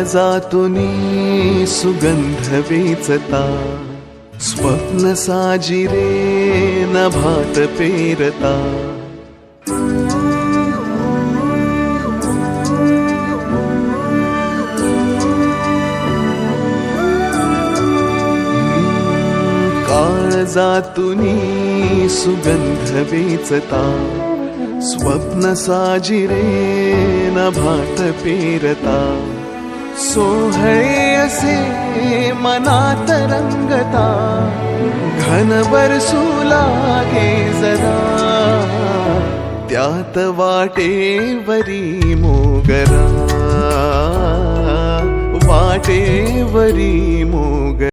काळजातुनी सुगंध वेचता, स्वप्न साजिरे नभात पेरता. काळजातुनी सुगंध वेचता, स्वप्न साजिरे नभात पेरता. सोहळे असे मनात रंगता, घन बरसू लागे जरा, त्यात वाटेवरी मोगरा, वाटेवरी मोगरा.